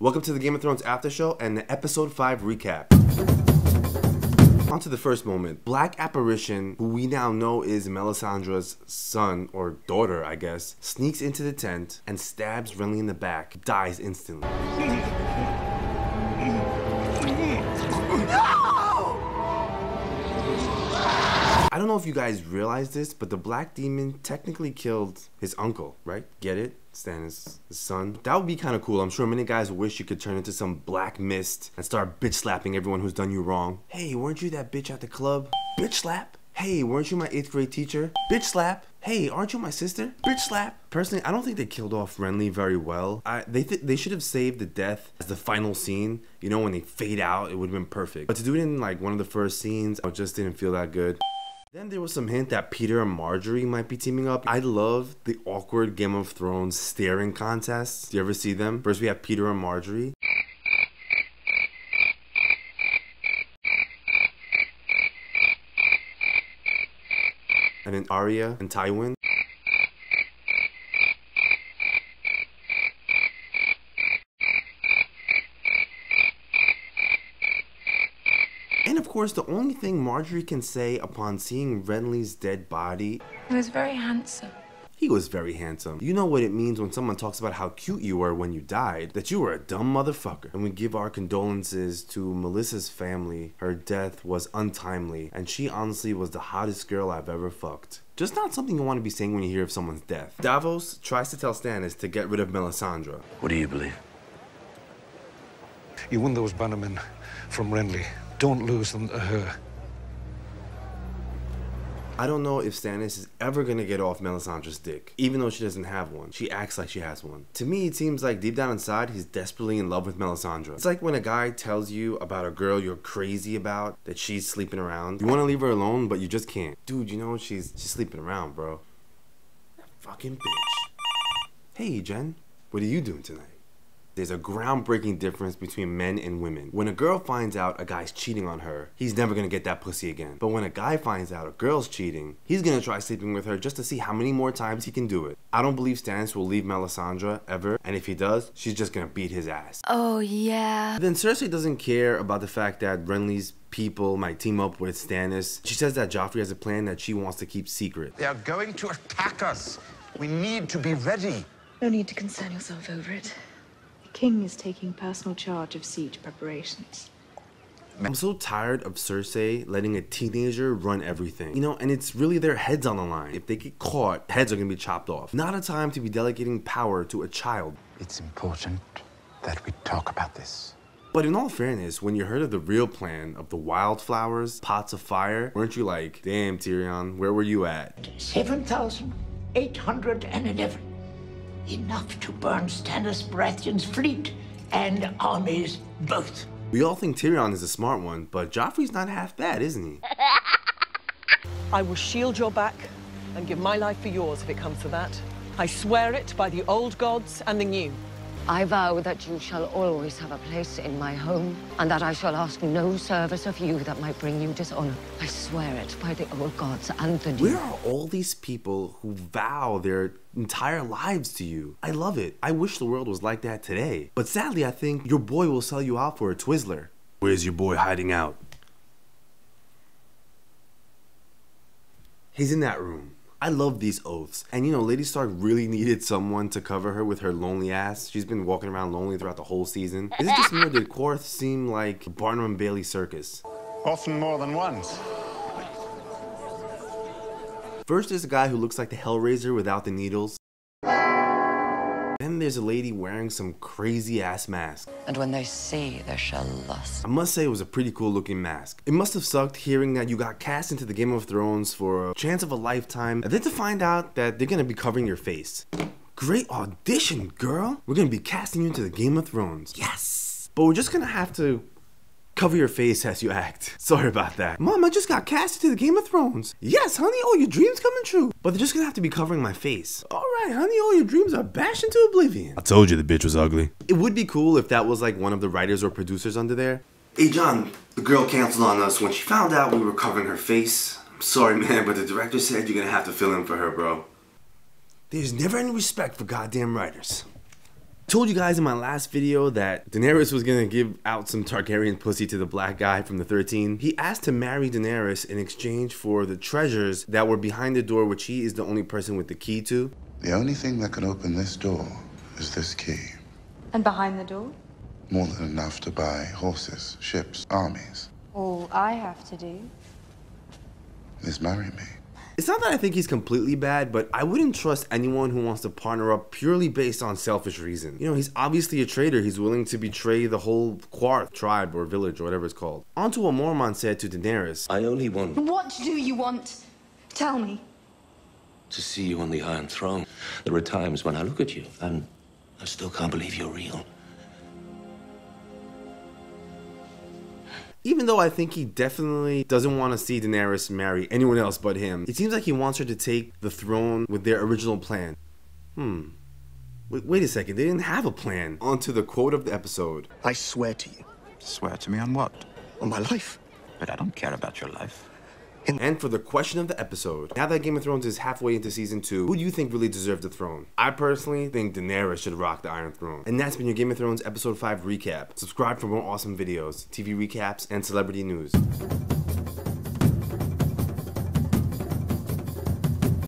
Welcome to the Game of Thrones after show and the episode 5 recap. On to the first moment. Black Apparition, who we now know is Melisandre's son, or daughter I guess, sneaks into the tent and stabs Renly in the back, dies instantly. I don't know if you guys realize this, but the Black Demon technically killed his uncle, right? Get it? Stannis' son. That would be kind of cool. I'm sure many guys wish you could turn into some black mist and start bitch slapping everyone who's done you wrong. Hey, weren't you that bitch at the club? Bitch slap. Hey, weren't you my 8th grade teacher? Bitch slap. Hey, aren't you my sister? Bitch slap. Personally, I don't think they killed off Renly very well. They should have saved the death as the final scene. You know, when they fade out, it would have been perfect. But to do it in like one of the first scenes, I just didn't feel that good. Then there was some hint that Peter and Marjorie might be teaming up. I love the awkward Game of Thrones staring contests. Do you ever see them? First we have Peter and Marjorie. And then Arya and Tywin. And of course, the only thing Marjorie can say upon seeing Renly's dead body... He was very handsome. He was very handsome. You know what it means when someone talks about how cute you were when you died, that you were a dumb motherfucker. And we give our condolences to Melissa's family. Her death was untimely, and she honestly was the hottest girl I've ever fucked. Just not something you want to be saying when you hear of someone's death. Davos tries to tell Stannis to get rid of Melisandre. What do you believe? You won those bannermen from Renly. Don't lose them to her. I don't know if Stannis is ever gonna get off Melisandre's dick, even though she doesn't have one. She acts like she has one. To me, it seems like deep down inside, he's desperately in love with Melisandre. It's like when a guy tells you about a girl you're crazy about, that she's sleeping around. You wanna leave her alone, but you just can't. Dude, you know she's sleeping around, bro. That fucking bitch. Hey, Jen, what are you doing tonight? There's a groundbreaking difference between men and women. When a girl finds out a guy's cheating on her, he's never gonna get that pussy again. But when a guy finds out a girl's cheating, he's gonna try sleeping with her just to see how many more times he can do it. I don't believe Stannis will leave Melisandre ever, and if he does, she's just gonna beat his ass. Oh, yeah. Then Cersei doesn't care about the fact that Renly's people might team up with Stannis. She says that Joffrey has a plan that she wants to keep secret. They are going to attack us. We need to be ready. No need to concern yourself over it. The king is taking personal charge of siege preparations. I'm so tired of Cersei letting a teenager run everything. You know, and it's really their heads on the line. If they get caught, heads are gonna be chopped off. Not a time to be delegating power to a child. It's important that we talk about this. But in all fairness, when you heard of the real plan of the wildflowers, pots of fire, weren't you like, damn Tyrion, where were you at? 7,811. Enough to burn Stannis Baratheon's fleet and armies both. We all think Tyrion is a smart one, but Joffrey's not half bad, isn't he? I will shield your back and give my life for yours if it comes to that. I swear it by the old gods and the new. I vow that you shall always have a place in my home, and that I shall ask no service of you that might bring you dishonor. I swear it by the old gods and the new. Where are all these people who vow their entire lives to you? I love it. I wish the world was like that today. But sadly, I think your boy will sell you out for a Twizzler. Where's your boy hiding out? He's in that room. I love these oaths. And you know, Lady Stark really needed someone to cover her with her lonely ass. She's been walking around lonely throughout the whole season. Is it just me or did Quarth seem like Barnum and Bailey circus? Often more than once. First there's a guy who looks like the Hellraiser without the needles. Then there's a lady wearing some crazy ass mask. And when they see, they shall lust. I must say it was a pretty cool looking mask. It must have sucked hearing that you got cast into the Game of Thrones for a chance of a lifetime, and then to find out that they're gonna be covering your face. Great audition, girl! We're gonna be casting you into the Game of Thrones. Yes! But we're just gonna have to cover your face as you act. Sorry about that. Mom, I just got cast into the Game of Thrones. Yes, honey, all your dreams coming true. But they're just gonna have to be covering my face. Alright, honey, all your dreams are bashed into oblivion. I told you the bitch was ugly. It would be cool if that was like one of the writers or producers under there. Hey John, the girl canceled on us when she found out we were covering her face. I'm sorry man, but the director said you're gonna have to fill in for her, bro. There's never any respect for goddamn writers. Told you guys in my last video that Daenerys was gonna give out some Targaryen pussy to the black guy from the 13. He asked to marry Daenerys in exchange for the treasures that were behind the door, which he is the only person with the key to. The only thing that can open this door is this key. And behind the door? More than enough to buy horses, ships, armies. All I have to do Is marry me. It's not that I think he's completely bad, but I wouldn't trust anyone who wants to partner up purely based on selfish reason. You know, he's obviously a traitor. He's willing to betray the whole Quarth tribe or village or whatever it's called. On to what Mormont said to Daenerys. I only want What do you want? Tell me. to see you on the Iron Throne. There are times when I look at you and I still can't believe you're real. Even though I think he definitely doesn't want to see Daenerys marry anyone else but him, it seems like he wants her to take the throne with their original plan. Wait a second, they didn't have a plan. On to the quote of the episode. I swear to you. Swear to me on what? On my life. But I don't care about your life. And for the question of the episode, now that Game of Thrones is halfway into season 2, who do you think really deserved the throne? I personally think Daenerys should rock the Iron Throne. And that's been your Game of Thrones episode 5 recap. Subscribe for more awesome videos, TV recaps, and celebrity news.